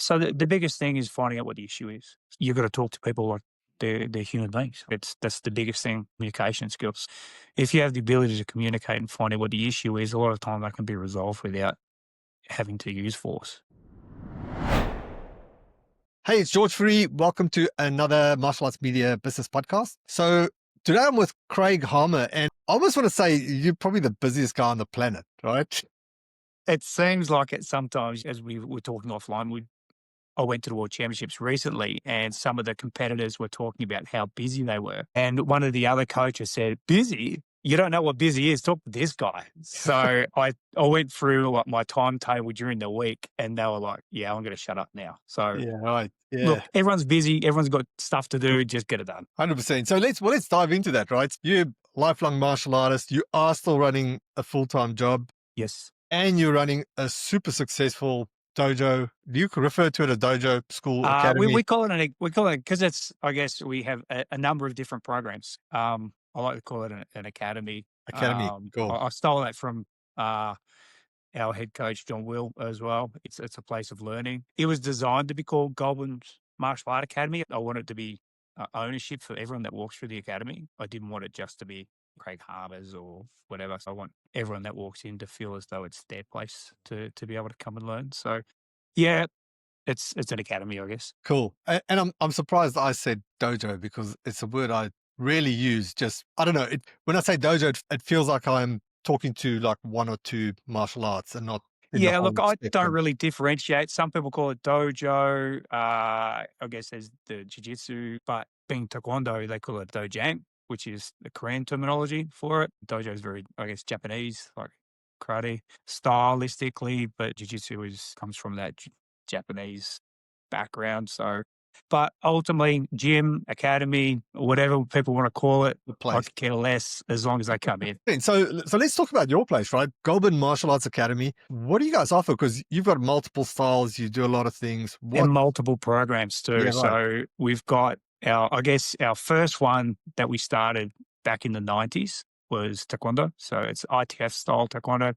So the biggest thing is finding out what the issue is. You've got to talk to people like they're human beings. That's the biggest thing, communication skills. If you have the ability to communicate and find out what the issue is, a lot of time that can be resolved without having to use force. Hey, it's George Fourie. Welcome to another Martial Arts Media Business Podcast. So today I'm with Craig Harmer, and I almost want to say you're probably the busiest guy on the planet, right? It seems like it sometimes, as we were talking offline, I went to the World Championships recently and some of the competitors were talking about how busy they were. And one of the other coaches said, busy? You don't know what busy is. Talk to this guy. So I went through like my timetable during the week and they were like, yeah, I'm going to shut up now. So Yeah, right. look, Yeah, everyone's busy. Everyone's got stuff to do. Just get it done. 100%. So let's dive into that, right? You're a lifelong martial artist. You are still running a full-time job Yes. and you're running a super successful dojo. Do you refer to it as dojo, school, academy? We call it because it's, I guess we have a number of different programs. I like to call it an academy. Academy, cool. I stole that from our head coach, John Will, as well. It's a place of learning. It was designed to be called Goldman's Martial Art Academy. I want it to be ownership for everyone that walks through the academy. I didn't want it just to be Craig Harmer's or whatever. So I want everyone that walks in to feel as though it's their place to be able to come and learn. So, yeah, it's an academy, I guess. Cool. And I'm surprised I said dojo because it's a word I rarely use. Just, I don't know. When I say dojo, it feels like I'm talking to like one or two martial arts and not in the Yeah, look, whole I don't spectrum. really differentiate. Some people call it dojo. I guess there's the Jiu-Jitsu, but being Taekwondo, they call it dojang, which is the Korean terminology for it. Dojo is very, I guess, Japanese, like karate stylistically, but Jiu-Jitsu comes from that Japanese background. So, but ultimately, gym, academy, whatever people want to call it, The I place. could care less as long as they come in. And so let's talk about your place, right? Goldman Martial Arts Academy. What do you guys offer? Because you've got multiple styles. You do a lot of things. And What? multiple programs too. Yeah, right. So we've got our first one that we started back in the 90s was Taekwondo. So it's ITF style Taekwondo.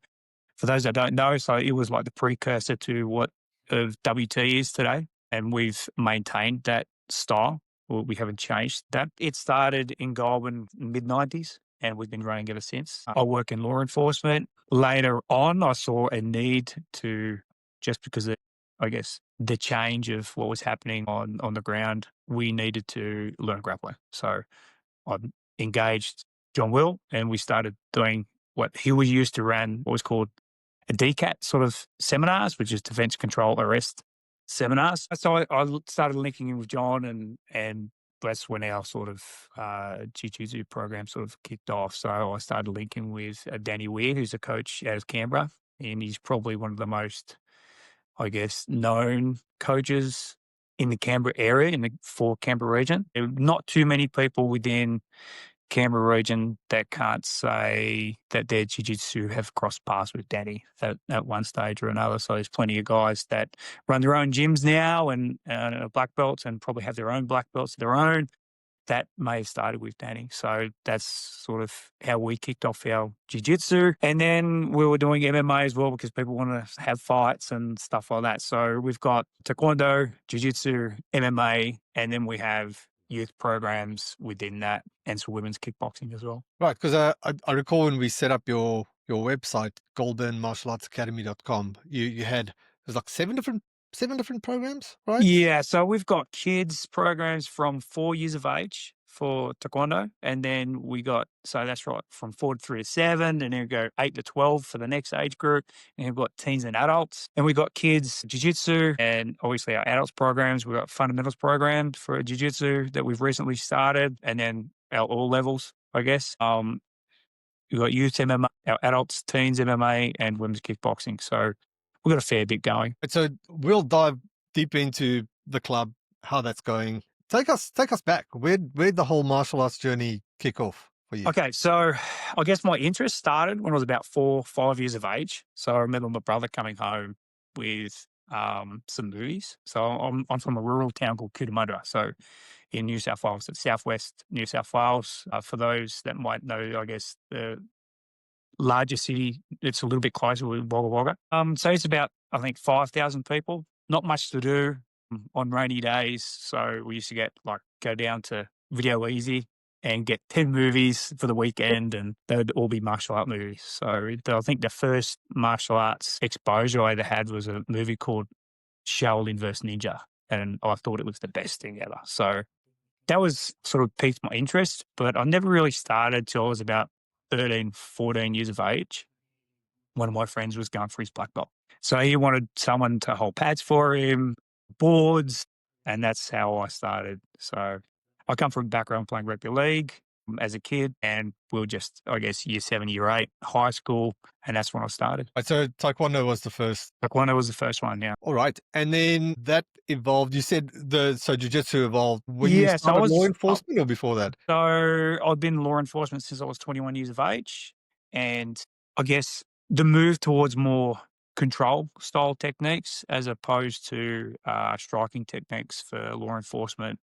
For those that don't know, so it was like the precursor to what of WT is today. And we've maintained that style. Well, we haven't changed that. It started in Goulburn mid 90s and we've been running ever since. I work in law enforcement. Later on, I saw a need to, just because of, I guess, the change of what was happening on the ground, we needed to learn grappling. So I engaged John Will and we started doing what he was used to run, what was called a DCAT sort of seminars, which is defense control arrest seminars. So I started linking in with John and that's when our sort of Jiu-Jitsu program sort of kicked off. So I started linking with Danny Weir, who's a coach out of Canberra, and he's probably one of the most, I guess, known coaches in the Canberra area, for Canberra region. There are not too many people within Canberra region that can't say that their jiu-jitsu have crossed paths with Danny at one stage or another. So there's plenty of guys that run their own gyms now and are black belts and probably have their own black belts of their own that may have started with Danny. So that's sort of how we kicked off our jiu-jitsu. And then we were doing MMA as well because people want to have fights and stuff like that. So we've got Taekwondo, jiu-jitsu, MMA, and then we have youth programs within that and some women's kickboxing as well. Right. Because I recall when we set up your website, goldburnmartialartsacademy.com, you had, there's like seven different programs, right? Yeah, so we've got kids programs from 4 years of age for Taekwondo, and then we got, so that's right, from 4 to 3 to 7, and then we go 8 to 12 for the next age group, and we've got teens and adults, and we got kids Jiu-Jitsu, and obviously our adults programs, we've got fundamentals programs for Jiu-Jitsu that we've recently started, and then our all levels, I guess. We've got youth MMA, our adults, teens MMA, and women's kickboxing, so we've got a fair bit going. And so we'll dive deep into the club, how that's going. Take us back. Where'd the whole martial arts journey kick off for you? Okay, so I guess my interest started when I was about 4 or 5 years of age. So I remember my brother coming home with some movies. So I'm from a rural town called Cootamundra, so in New South Wales, it's southwest New South Wales. For those that might know, I guess the larger city, it's a little bit closer with Wagga Wagga. So it's about, I think, 5,000 people not much to do on rainy days. So we used to go down to Video Easy and get 10 movies for the weekend, and they would all be martial art movies. So I think the first martial arts exposure I ever had was a movie called Shaolin vs. Ninja. And I thought it was the best thing ever. So that was sort of piqued my interest, but I never really started till I was about 13, 14 years of age. One of my friends was going for his black belt. So he wanted someone to hold pads for him, boards, and that's how I started. So I come from a background playing rugby league as a kid, and we were just, I guess, year 7, year 8, high school, and that's when I started. Right, so Taekwondo was the first. Taekwondo was the first one, yeah. All right. And then that evolved. You said so Jiu-Jitsu evolved when you Yeah, so I started law was, enforcement or before that? so I've been in law enforcement since I was 21 years of age, and I guess the move towards more control style techniques as opposed to striking techniques for law enforcement,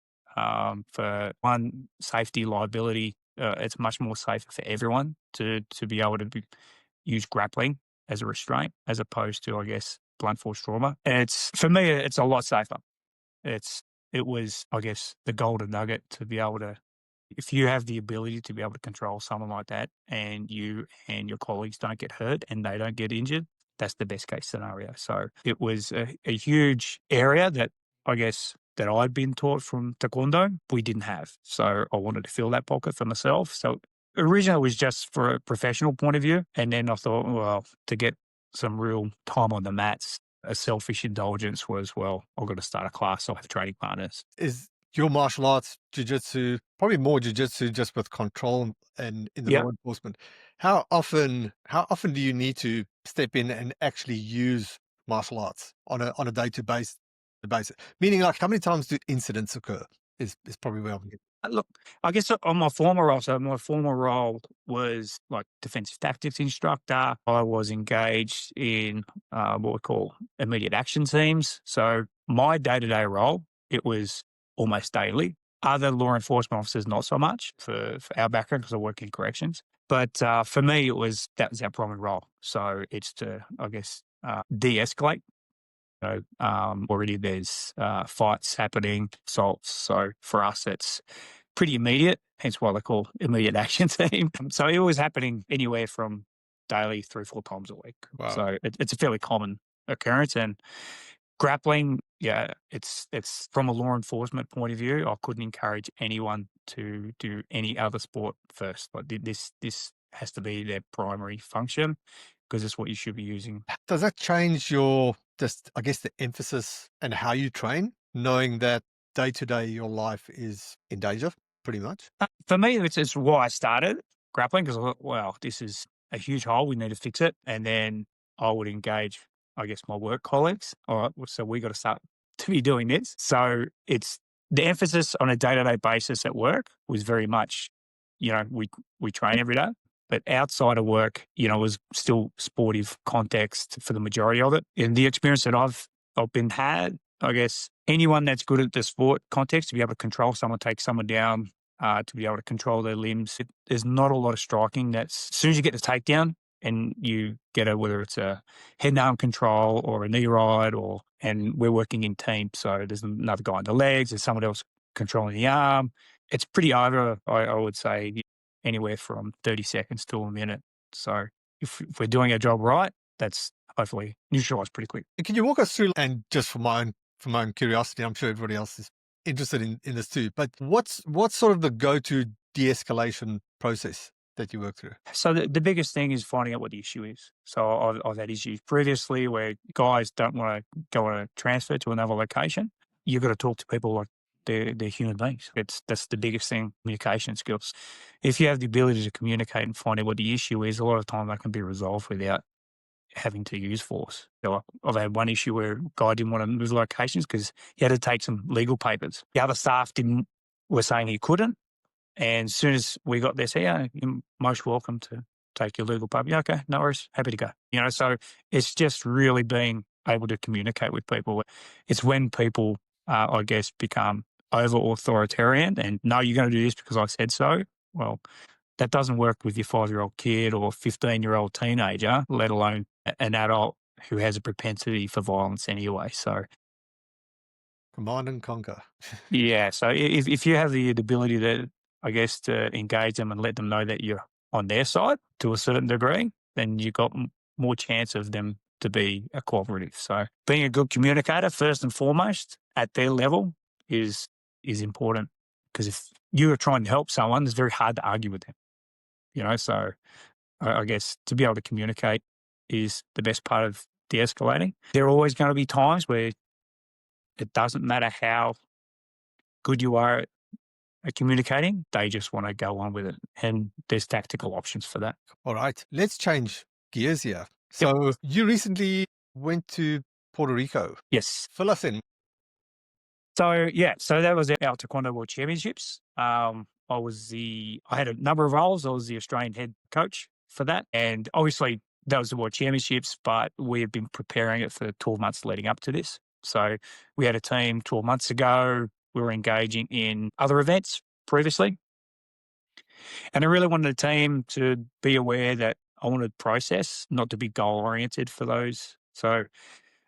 for one, safety, liability. It's much more safer for everyone to be able to use grappling as a restraint as opposed to, I guess, blunt force trauma. And it's, for me, it's a lot safer. It was, I guess, the golden nugget to be able to, if you have the ability to be able to control someone like that and you and your colleagues don't get hurt and they don't get injured, that's the best case scenario. So it was a huge area that I guess that I'd been taught from Taekwondo, we didn't have. So I wanted to fill that pocket for myself. So originally it was just for a professional point of view. And then I thought, well, to get some real time on the mats, a selfish indulgence was, well, I've got to start a class. So I have training partners. Is your martial arts, jiu-jitsu, probably more jiu-jitsu just with control and in the Yeah. law enforcement. How often do you need to step in and actually use martial arts on a day to basis? Meaning like how many times do incidents occur is probably where I'm getting. Look, I guess on my former role, so my former role was like defensive tactics instructor. I was engaged in what we call immediate action teams. So my day-to-day role, it was almost daily. Other law enforcement officers, not so much for our background because I work in corrections. But for me, that was our primary role. So it's to, I guess, de-escalate. Already there's fights happening, assaults. So for us, it's pretty immediate, hence why they call immediate action team. So it was happening anywhere from daily 3, 4 times a week. Wow. So it's a fairly common occurrence. And grappling, yeah, it's from a law enforcement point of view, I couldn't encourage anyone to do any other sport first. Like this has to be their primary function because it's what you should be using. Does that change your just I guess the emphasis and how you train, knowing that day to day your life is in danger, pretty much? For me, it's why I started grappling because I thought, wow, this is a huge hole. We need to fix it. And then I would engage, I guess, my work colleagues. All right, well, so we got to start to be doing this. So it's the emphasis on a day-to-day basis at work was very much, we train every day. But outside of work, was still sportive context for the majority of it. And the experience that I've been had, I guess, anyone that's good at the sport context, to be able to control someone, take someone down, to be able to control their limbs. There's not a lot of striking. As soon as you get the takedown and you get whether it's a head and arm control or a knee ride, and we're working in teams. So there's another guy on the legs, there's someone else controlling the arm. It's pretty over, I would say, anywhere from 30 seconds to a minute. So if we're doing our job right, that's hopefully neutralized pretty quick. Can you walk us through, and just for my own curiosity, I'm sure everybody else is interested in this too, but what's sort of the go-to de-escalation process that you work through? So the biggest thing is finding out what the issue is. So I've had issues previously where guys don't want to go on a transfer to another location. You've got to talk to people like they're human beings. That's the biggest thing, communication skills. If you have the ability to communicate and find out what the issue is, a lot of time that can be resolved without having to use force. So I've had one issue where a guy didn't want to move locations because he had to take some legal papers. The other staff were saying he couldn't. And as soon as we got there, say, yeah, you're most welcome to take your legal paper. Yeah, okay, no worries, happy to go. So it's just really being able to communicate with people. It's when people, I guess, become over authoritarian and no, you're going to do this because I said so. Well, that doesn't work with your 5-year-old kid or 15-year-old teenager, let alone an adult who has a propensity for violence anyway. So Command and conquer. Yeah, so if you have the ability to, I guess, to engage them and let them know that you're on their side to a certain degree, then you got more chance of them to be a cooperative. So being a good communicator first and foremost at their level is is important, because if you are trying to help someone, it's very hard to argue with them. So I guess to be able to communicate is the best part of de-escalating. There are always going to be times where it doesn't matter how good you are at communicating, they just want to go on with it. And there's tactical options for that. All right, let's change gears here. Yep. So you recently went to Puerto Rico. Yes. Fill us in. So yeah, so that was our Taekwondo World Championships. I had a number of roles. I was the Australian head coach for that, and obviously that was the World Championships. But we have been preparing it for 12 months leading up to this. So we had a team 12 months ago. We were engaging in other events previously, and I really wanted the team to be aware that I wanted process, not to be goal oriented for those. So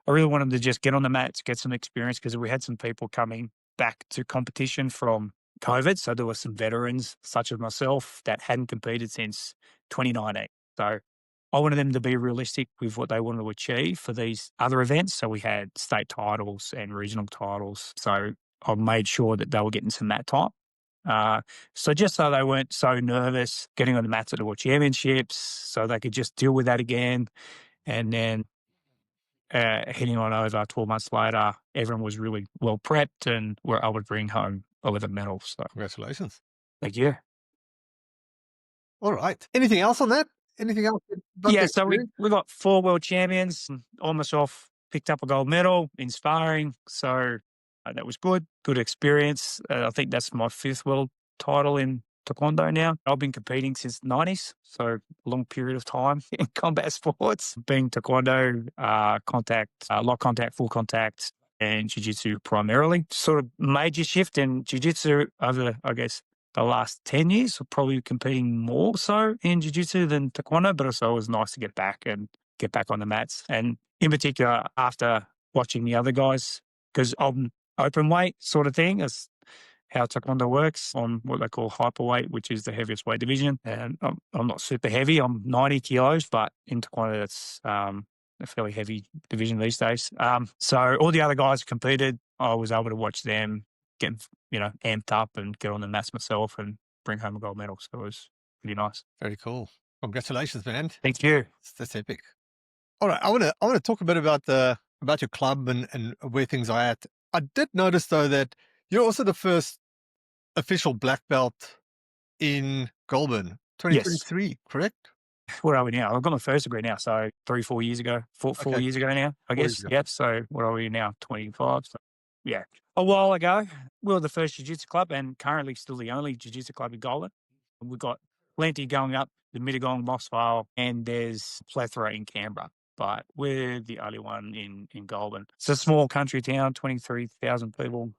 I really wanted them to just get on the mats, get some experience, because we had some people coming back to competition from COVID. So there were some veterans, such as myself, that hadn't competed since 2019. So I wanted them to be realistic with what they wanted to achieve for these other events. So we had state titles and regional titles. So I made sure that they were getting some mat time. So just so they weren't so nervous getting on the mats at the World Championships, so they could just deal with that again. And then heading on over 12 months later, everyone was really well prepped and were able to bring home 11 medals. So Congratulations. thank you. All right. Anything else on that? Anything else about the Yeah, so experience? we got 4 world champions. And all myself picked up a gold medal in sparring. So that was good. Good experience. I think that's my 5th world title in Taekwondo now. I've been competing since the 90s, so a long period of time in combat sports. Being Taekwondo, light contact, full contact, and Jiu-Jitsu primarily. Sort of major shift in Jiu-Jitsu over, I guess, the last 10 years. So probably competing more so in Jiu-Jitsu than Taekwondo, but also it was nice to get back on the mats. And in particular, after watching the other guys, because I'm open weight sort of thing, is how Taekwondo works on what they call hyperweight, which is the heaviest weight division. And I'm not super heavy. I'm 90 kilos, but in Taekwondo, that's a fairly heavy division these days. So all the other guys competed. I was able to watch them get, amped up and get on the mats myself and bring home a gold medal. So it was pretty nice. Very cool. Congratulations, man. Thank you. That's epic. All right. I wanna talk a bit about your club and where things are at. I did notice though that you're also the first official black belt in Goulburn, Yes. 2023, correct? Where are we now? I've got my first degree now. So 4 years ago, four Okay, years ago now, I 4 years guess. ago. Yep. So what are we now? 25. So yeah. A while ago, we were the first jiu-jitsu club and currently still the only jiu-jitsu club in Goulburn. We've got plenty going up the Mittagong, Moss Vale, and there's a plethora in Canberra. But we're the only one in Goulburn. It's a small country town, 23,000 people.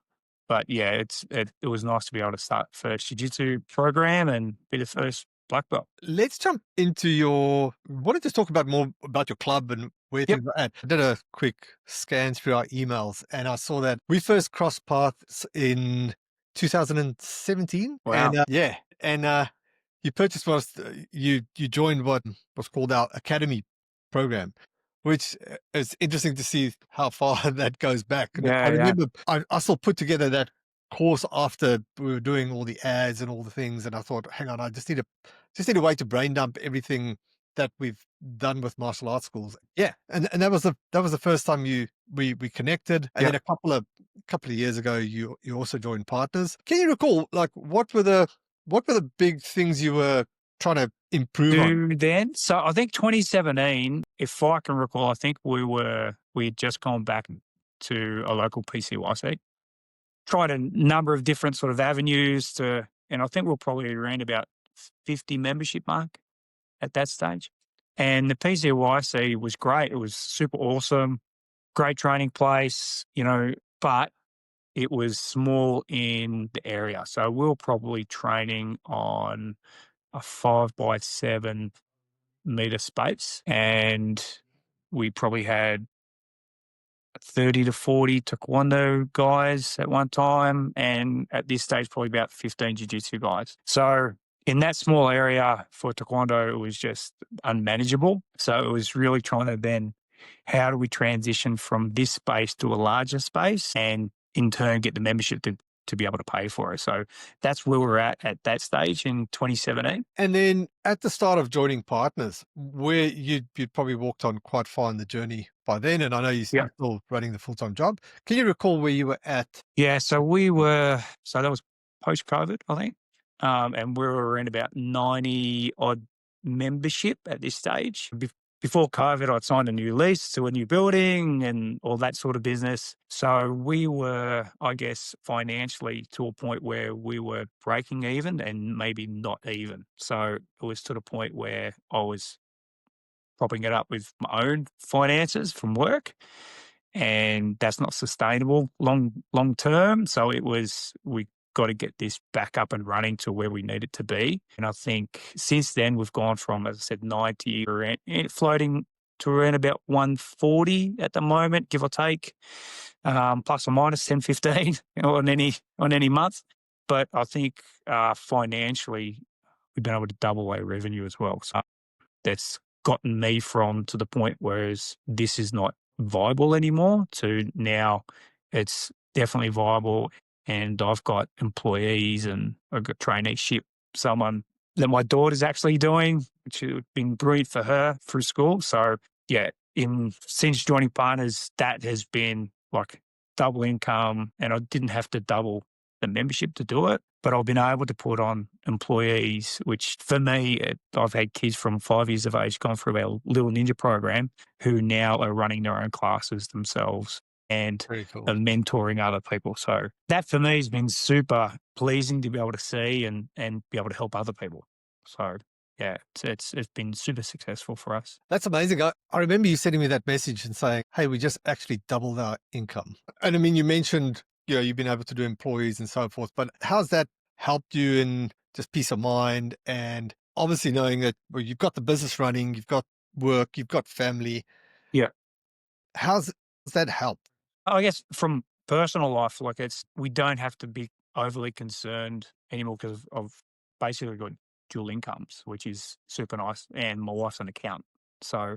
But yeah, it was nice to be able to start first jiu-jitsu program and be the first black belt. Let's jump into wanted to talk about more about your club and where Yep. things are at. I did a quick scan through our emails and I saw that we first crossed paths in 2017. Wow. And yeah, and you purchased you joined what was called our academy program, which is interesting to see how far that goes back. And I Yeah, yeah. remember I still put together that course after we were doing all the ads and all the things, and I thought, hang on, I just need a way to brain dump everything that we've done with martial arts schools. Yeah, and that was the first time we connected, and then Yep. a couple of years ago, you also joined Partners. Can you recall, like, what were the big things you were trying to improve on? Then, so I think 2017, if I can recall, I think we had just gone back to a local PCYC, tried a number of different sort of avenues and I think we're probably around about 50 membership mark at that stage. And the PCYC was great. It was super awesome, great training place, but it was small in the area. So we were probably training on a 5 by 7 meter space. And we probably had about 30 to 40 Taekwondo guys at one time. And at this stage, probably about 15 Jiu-Jitsu guys. So in that small area for Taekwondo, it was just unmanageable. So it was really trying to then, how do we transition from this space to a larger space and in turn get the membership to be able to pay for it. So that's where we're at that stage in 2017. And then at the start of joining partners, where you'd probably walked on quite far in the journey by then, and I know you're Yeah. still running the full-time job. Can you recall where you were at? Yeah. So that was post COVID, I think. And we were around about 90 odd membership at this stage. Before COVID, I'd signed a new lease to a new building and all that sort of business. So we were, I guess, financially to a point where we were breaking even and maybe not even. So it was to the point where I was propping it up with my own finances from work, and that's not sustainable long term. So we got to get this back up and running to where we need it to be. And I think since then we've gone from, as I said, 90 around, floating to around about 140 at the moment, give or take, plus or minus 10, 15 on any month. But I think financially we've been able to double our revenue as well. So that's gotten me from to the point whereas this is not viable anymore to now it's definitely viable, and I've got employees and I've got traineeship, someone that my daughter's actually doing, which has been brilliant for her through school. So yeah, since joining partners, that has been like double income, and I didn't have to double the membership to do it, but I've been able to put on employees, which for me, I've had kids from 5 years of age gone through our Little Ninja program who now are running their own classes themselves and Very cool. are mentoring other people. So that for me has been super pleasing to be able to see and be able to help other people. So yeah, it's been super successful for us. That's amazing. I remember you sending me that message and saying, hey, we just actually doubled our income. And I mean, you mentioned, you've been able to do employees and so forth, but how's that helped you in just peace of mind? And obviously knowing that, well, you've got the business running, you've got work, you've got family. Yeah. How's that helped? I guess from personal life, like we don't have to be overly concerned anymore because of basically got dual incomes, which is super nice. And my wife's an accountant. So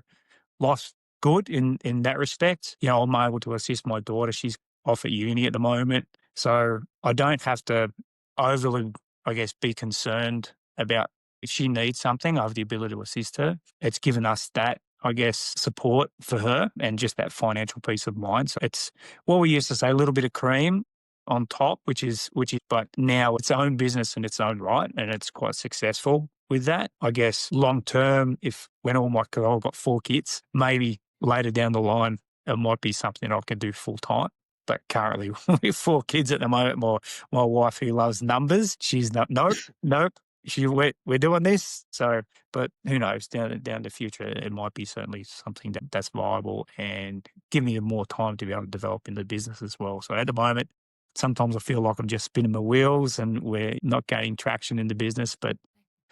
life's good in that respect. I'm able to assist my daughter. She's off at uni at the moment. So I don't have to overly, I guess, be concerned about if she needs something, I have the ability to assist her. It's given us that, I guess, support for her and just that financial peace of mind. So it's what we used to say, a little bit of cream on top, but now its own business in its own right, and it's quite successful with that. I guess long term, if when because I've got 4 kids, maybe later down the line, it might be something I can do full time. But currently, with 4 kids at the moment, my wife who loves numbers, she's nope. We're doing this. So, but who knows? Down the future, it might be certainly something that's viable and give me more time to be able to develop in the business as well. So at the moment, sometimes I feel like I'm just spinning my wheels and we're not gaining traction in the business, but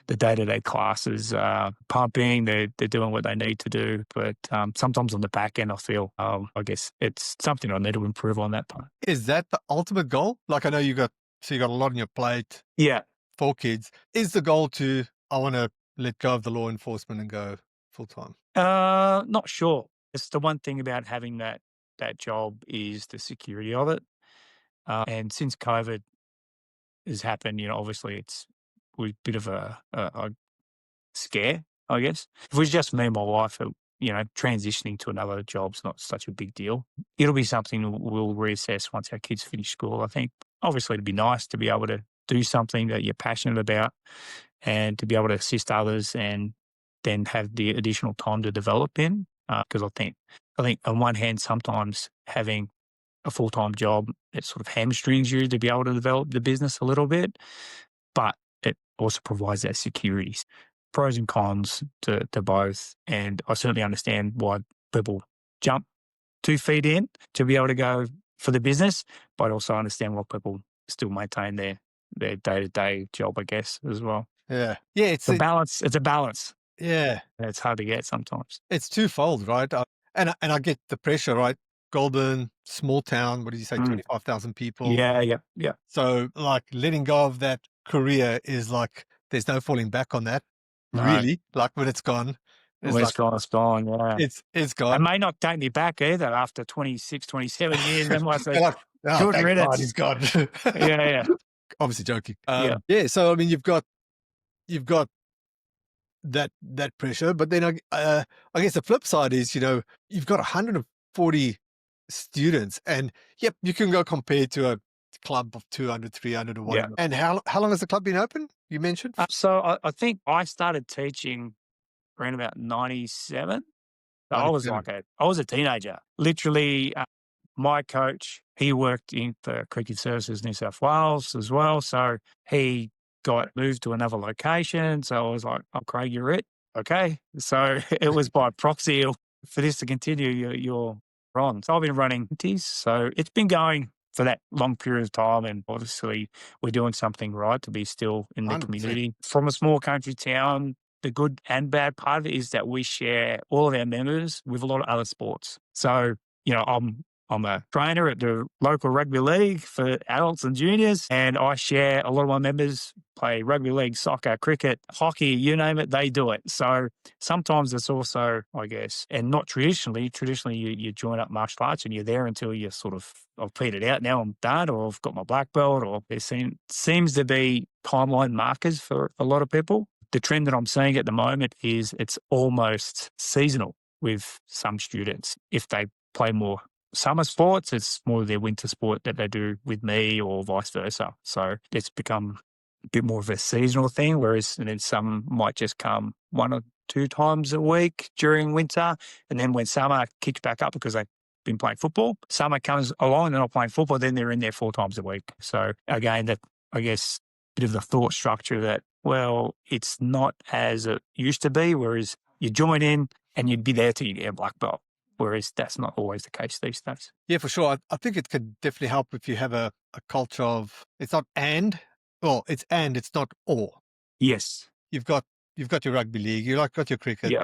the day-to-day classes are pumping. They're doing what they need to do. But sometimes on the back end, I feel, I guess it's something I need to improve on that part. Is that the ultimate goal? Like I know you got a lot on your plate, Yeah. 4 kids. Is the goal I want to let go of the law enforcement and go full time? Not sure. It's the one thing about having that job is the security of it. And since COVID has happened, obviously it's a bit of a scare, I guess. If it was just me and my wife, transitioning to another job's not such a big deal. It'll be something we'll reassess once our kids finish school, I think. Obviously, it'd be nice to be able to do something that you're passionate about and to be able to assist others and then have the additional time to develop in. Because I think on one hand, sometimes having a full-time job, it sort of hamstrings you to be able to develop the business a little bit, but it also provides that security. Pros and cons to both. And I certainly understand why people jump 2 feet in to be able to go for the business, but I also understand why people still maintain their day-to-day job, I guess, as well. Yeah. Yeah. It's a balance. Yeah. And it's hard to get sometimes. It's twofold, right? And I get the pressure, right? Goulburn, small town, what did you say, Mm. 25,000 people. Yeah, yeah, yeah. So, like, letting go of that career is like, there's no falling back on that, No, really. Like, when it's gone, it's well, like, it's gone, yeah. it's They gone. may not take me back either after 26, 27 years. They might say, They're like, "Oh, good thank God riddance. he's gone." Yeah, yeah, Obviously joking. yeah, Yeah, so, I mean, you've got that pressure, but then I guess the flip side is, you've got 140 students, and yep, you can go compare to a club of 200, 300, or yeah. whatever. And how long has the club been open? You mentioned So I think I started teaching around about 97. So '97. I was a teenager. Literally, my coach, he worked in the Cricket Services New South Wales as well. So he got moved to another location. So I was like, oh, Craig, you're it. Okay. So it was by proxy for this to continue. You're on. So I've been running teas. So it's been going for that long period of time. And obviously, we're doing something right to be still in the 100%. community. From a small country town, the good and bad part of it is that we share all of our members with a lot of other sports. So, I'm a trainer at the local rugby league for adults and juniors, and I share a lot of my members play rugby league, soccer, cricket, hockey, you name it, they do it. So sometimes it's also, I guess, and not traditionally, you join up martial arts and you're there until you sort of, I've petered out now, I'm done, or I've got my black belt, or there seems to be timeline markers for a lot of people. The trend that I'm seeing at the moment is it's almost seasonal with some students. If they play more summer sports, it's more their winter sport that they do with me or vice versa. So it's become a bit more of a seasonal thing, whereas and then some might just come 1 or 2 times a week during winter. And then when summer kicks back up because they've been playing football, summer comes along and they're not playing football, then they're in there 4 times a week. So again, that I guess bit of the thought structure that, well, it's not as it used to be, whereas you join in and you'd be there till you get a black belt, whereas that's not always the case these days. Yeah, for sure. I think it could definitely help if you have a culture of, it's not and, well, it's and, it's not or. Yes. You've got you've got your rugby league, got your cricket. Yeah.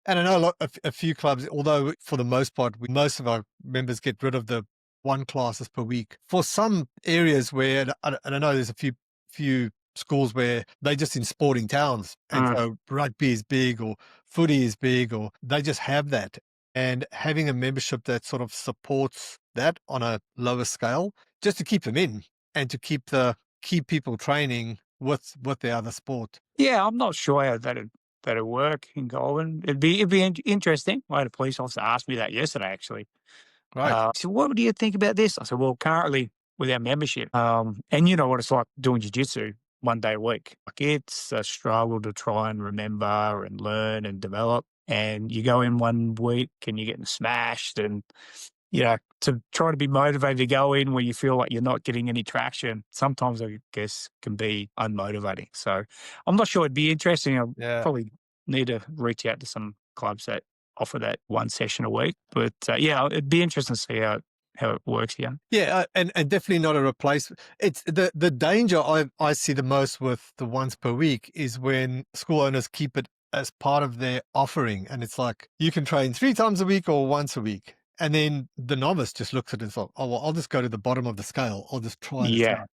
And I know a few clubs, although for the most part, most of our members get rid of the one classes per week. For some areas where, and I know there's a few schools where they just in sporting towns, and Mm. so rugby is big, or footy is big, or they just have that. And having a membership that sort of supports that on a lower scale, just to keep them in and to keep people training with the other sport. Yeah, I'm not sure how that'd work in Goulburn. It'd be interesting. I had a police officer ask me that yesterday, actually. Right. So what do you think about this? I said, well, currently with our membership, and you know what it's like doing jiu-jitsu 1 day a week. Like it's a struggle to try and remember and learn and develop. And you go in 1 week and you're getting smashed and to try to be motivated to go in where you feel like you're not getting any traction, sometimes I guess can be unmotivating. So I'm not sure it'd be interesting. I'll Yeah. probably need to reach out to some clubs that offer that 1 session a week. But yeah, it'd be interesting to see how it works here. Yeah, and definitely not a replacement. It's the danger I see the most with the once per week is when school owners keep it as part of their offering, and it's like you can train 3 times a week or once a week, and then the novice just looks at it and says, "Oh well, I'll just go to the bottom of the scale. I'll just try this Yeah. out."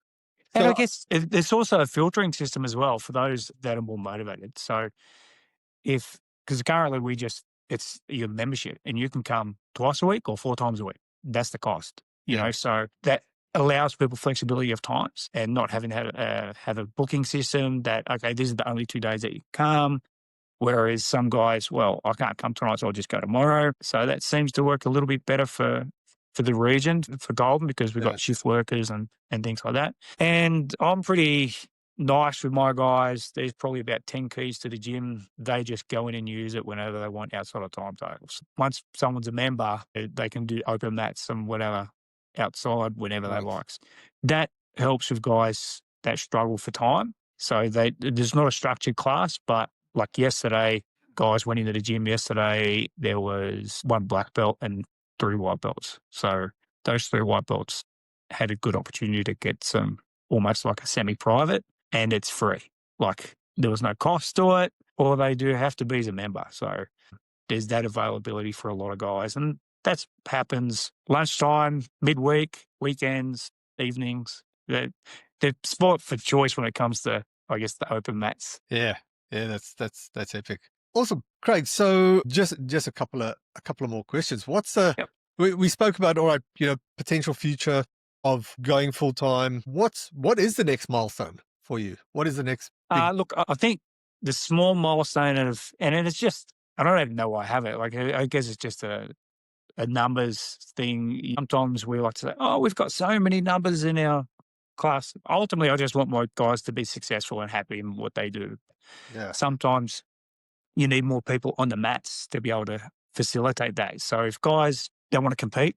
And I So guess there's also a filtering system as well for those that are more motivated. So if because currently it's your membership and you can come twice a week or 4 times a week. That's the cost, yeah, so that allows people flexibility of times and not having to have a booking system that, okay, these are the only 2 days that you come. Whereas some guys, well, I can't come tonight, so I'll just go tomorrow. So that seems to work a little bit better for the region, for Golden, because we've yeah, got shift workers and things like that. And I'm pretty nice with my guys. There's probably about 10 keys to the gym. They just go in and use it whenever they want outside of timetables. Once someone's a member, they can do open mats and whatever outside whenever they right, like. That helps with guys that struggle for time. So there's not a structured class, but like yesterday, guys went into the gym yesterday. There was 1 black belt and 3 white belts. So those 3 white belts had a good opportunity to get some almost like a semi-private, and it's free. Like there was no cost to it. All they do have to be is a member. So there's that availability for a lot of guys. And That happens lunchtime, midweek, weekends, evenings. The sport for choice when it comes to, I guess, the open mats. Yeah. Yeah, that's epic. Awesome. Craig, so just a couple of more questions. What's the Yep. we spoke about, all right, potential future of going full time. What is the next milestone for you? What is the next big Look, I think the small milestone of, and then it's just, I don't even know why I have it. Like, I guess it's just a numbers thing. Sometimes we like to say, oh, we've got so many numbers in our class. Ultimately, I just want my guys to be successful and happy in what they do. yeah, Sometimes you need more people on the mats to be able to facilitate that. So if guys don't want to compete,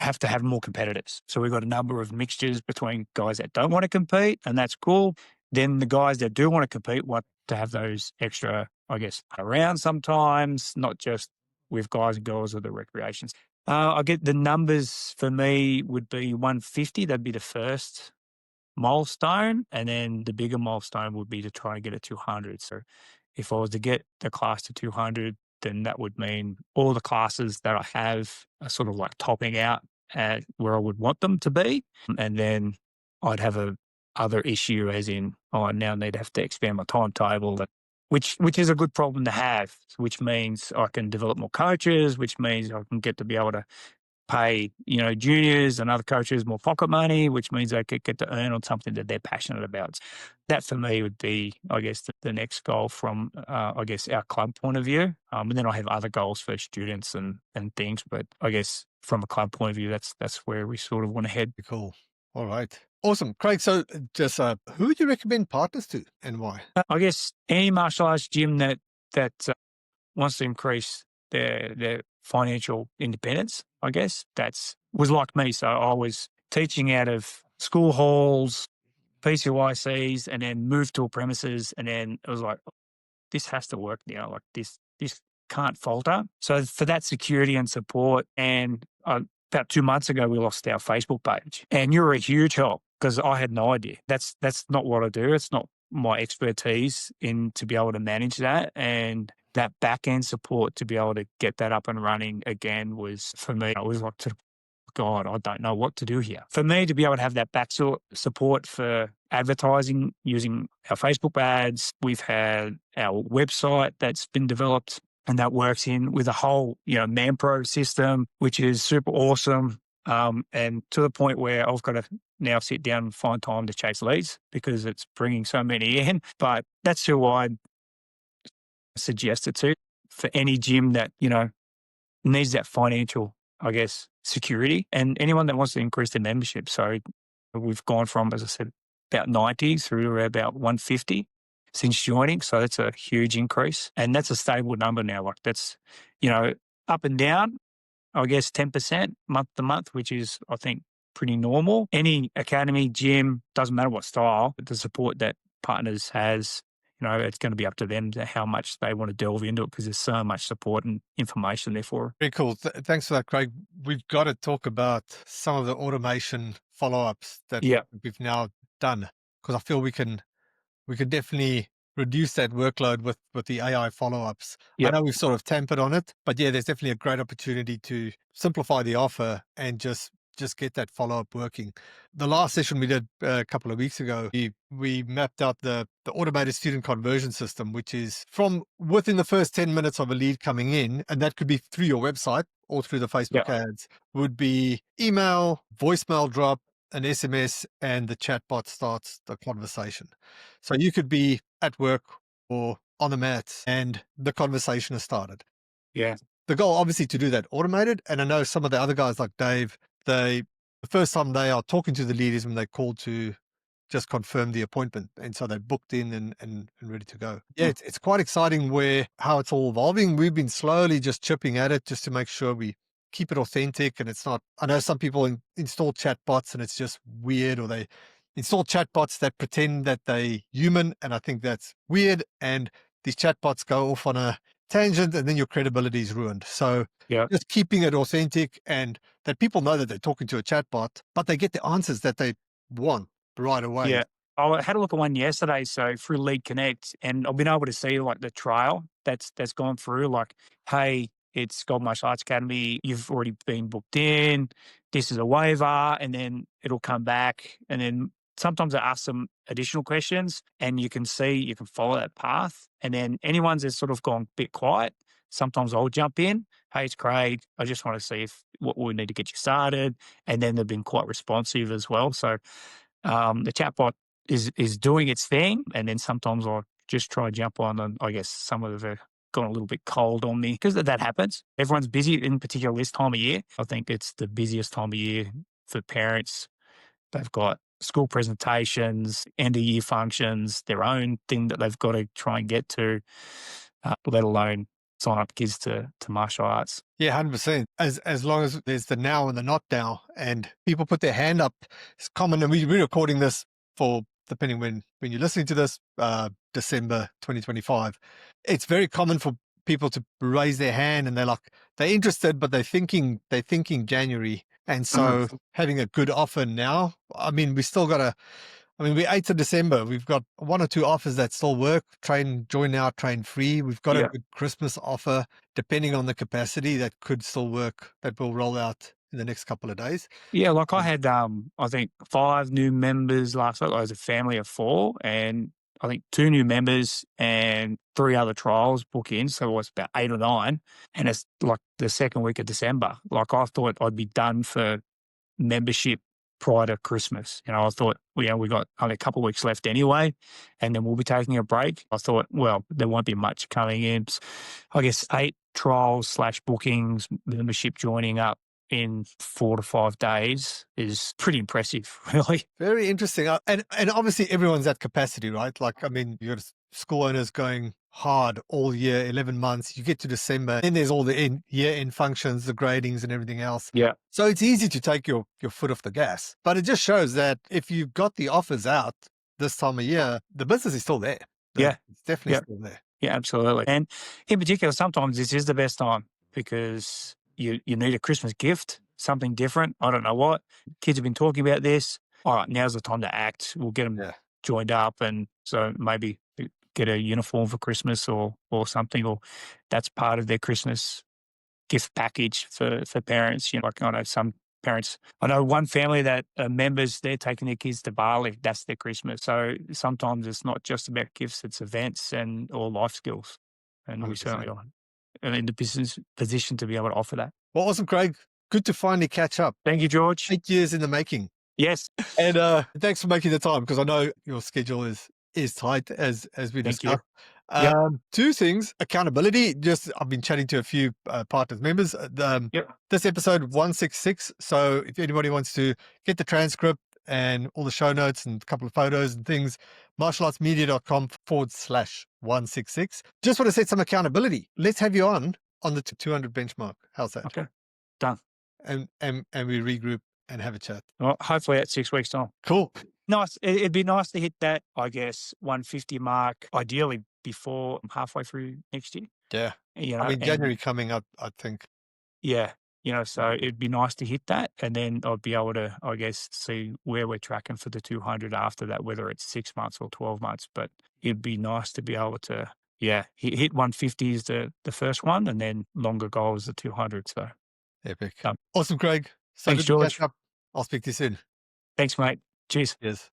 have to have more competitors. So we've got a number of mixtures between guys that don't want to compete, and that's cool. Then the guys that do want to compete want to have those extra, I guess, around sometimes, not just with guys and girls or the recreations. I get the numbers for me would be 150. That'd be the first milestone, and then the bigger milestone would be to try and get it to 200. So if I was to get the class to 200, then that would mean all the classes that I have are sort of like topping out at where I would want them to be. And then I'd have a other issue as in, oh, I now need to have to expand my timetable, which is a good problem to have, which means I can develop more coaches, which means I can get to be able to pay, juniors and other coaches more pocket money, which means they could get to earn on something that they're passionate about. That for me would be, I guess, the next goal from, I guess, our club point of view. And then I have other goals for students and things, but I guess from a club point of view, that's where we sort of want to head. cool? All right. Awesome. Craig, so just who would you recommend partners to and why? I guess any martial arts gym that wants to increase their financial independence, I guess, that's was like me. So I was teaching out of school halls, PCYCs, and then moved to a premises, and then it was like, this has to work now. Like this can't falter. So for that security and support, and about 2 months ago, we lost our Facebook page, and you were a huge help because I had no idea. That's not what I do. It's not my expertise in to be able to manage that, and that back end support to be able to get that up and running again was for me. I was like, God, I don't know what to do here. For me to be able to have that support for advertising using our Facebook ads, we've had our website that's been developed and that works in with a whole, ManPro system, which is super awesome. And to the point where I've got to now sit down and find time to chase leads because it's bringing so many in. But that's who I suggest it to for any gym that, needs that financial, I guess, security, and anyone that wants to increase their membership. So we've gone from, as I said, about 90 through to about 150 since joining. So that's a huge increase, and that's a stable number now. Like that's, up and down, I guess 10% month to month, which is, I think, pretty normal. Any academy, gym, doesn't matter what style, the support that partners has, it's going to be up to them to how much they want to delve into it because there's so much support and information there for. Very cool. Thanks for that, Craig. We've got to talk about some of the automation follow-ups that Yeah. we've now done, because I feel we could definitely reduce that workload with the AI follow-ups. I Yep. know we've sort of tempered on it, but yeah, there's definitely a great opportunity to simplify the offer and just get that follow-up working. The last session we did a couple of weeks ago, we mapped out the automated student conversion system, which is from within the first 10 minutes of a lead coming in, and that could be through your website or through the Facebook Yeah. ads, would be email, voicemail drop, an SMS, and the chatbot starts the conversation. So you could be at work or on the mat and the conversation has started. Yeah. The goal obviously to do that automated. And I know some of the other guys like Dave, the first time they are talking to the lead is when they call to just confirm the appointment. And so they're booked in and ready to go. Yeah, Hmm. it's quite exciting how it's all evolving. We've been slowly just chipping at it just to make sure we keep it authentic and it's not. I know some people install chatbots and it's just weird, or they install chatbots that pretend that they human. And I think that's weird. And these chatbots go off on a tangent and then your credibility is ruined. So Yeah. just keeping it authentic and that people know that they're talking to a chatbot, but they get the answers that they want right away. Yeah. I had a look at one yesterday, so through Lead Connect, and I've been able to see like the trial that's gone through. Like, hey, it's Gold Martial Arts Academy. You've already been booked in. This is a waiver, and then it'll come back. And then sometimes I ask some additional questions, and you can see you can follow that path. And then anyone's that's sort of gone a bit quiet, sometimes I'll jump in. Hey, it's Craig. I just want to see if what we need to get you started. And then they've been quite responsive as well. So the chatbot is doing its thing, and then sometimes I'll just try to jump on, and I guess some of them have gone a little bit cold on me because that happens. Everyone's busy, in particular this time of year. I think it's the busiest time of year for parents. They've got school presentations, end of year functions, their own thing that they've got to try and get to, let alone sign up kids to martial arts. Yeah, 100%. As long as there's the now and the not now, and people put their hand up, it's common. And we're recording this for, depending when you're listening to this, December 2025. It's very common for people to raise their hand, and they're interested, but they're thinking January. And so having a good offer now, I mean, we still got we're 8th of December. We've got 1 or 2 offers that still work. Join now, train free. We've got a Yeah. good Christmas offer, depending on the capacity, that could still work, that will roll out in the next couple of days. Yeah, like I had, I think 5 new members last week. I was a family of 4, and I think 2 new members and 3 other trials book in. So it was about 8 or 9. And it's like the second week of December. Like I thought I'd be done for membership prior to Christmas. I thought, well, we got only a couple of weeks left anyway, and then we'll be taking a break. I thought, well, there won't be much coming in. I guess 8 trials / bookings, membership joining up in 4 to 5 days is pretty impressive, really. Very interesting. And obviously everyone's at capacity, right? Like, I mean, you got school owners going hard all year, 11 months. You get to December, then there's all the year-end functions, the gradings and everything else. Yeah. So it's easy to take your foot off the gas. But it just shows that if you've got the offers out this time of year, the business is still there. Yeah. It's definitely Yeah. still there. Yeah, absolutely. And in particular, sometimes this is the best time because you need a Christmas gift, something different. I don't know what. Kids have been talking about this. All right, now's the time to act. We'll get them Yeah. joined up, and so maybe get a uniform for Christmas or something, or that's part of their Christmas gift package for parents. Like I know some parents, I know one family that members, they're taking their kids to Bali. That's their Christmas. So sometimes it's not just about gifts, it's events or life skills. And we 100%. certainly are in the business position to be able to offer that. Well, awesome, Craig. Good to finally catch up. Thank you, George. 8 years in the making. Yes. And thanks for making the time, because I know your schedule is tight, as we Thank you. discussed. 2 things: accountability. I've been chatting to a few partners, members. Yep. This episode 166. So if anybody wants to get the transcript and all the show notes and a couple of photos and things, martialartsmedia.com/166. Just want to set some accountability. Let's have you on the 200 benchmark. How's that? Okay. Done. And we regroup and have a chat. Well, hopefully at 6 weeks' time. Cool. Nice. It'd be nice to hit that, I guess, 150 mark, ideally before halfway through next year. Yeah. I mean, January coming up, I think. Yeah. So it'd be nice to hit that. And then I'd be able to, I guess, see where we're tracking for the 200 after that, whether it's 6 months or 12 months. But it'd be nice to be able to, hit 150 is the first one, and then longer goal is the 200. So Epic. Awesome, Craig. So Thanks, good to George. catch up. I'll speak to you soon. Thanks, mate. Cheers. Cheers.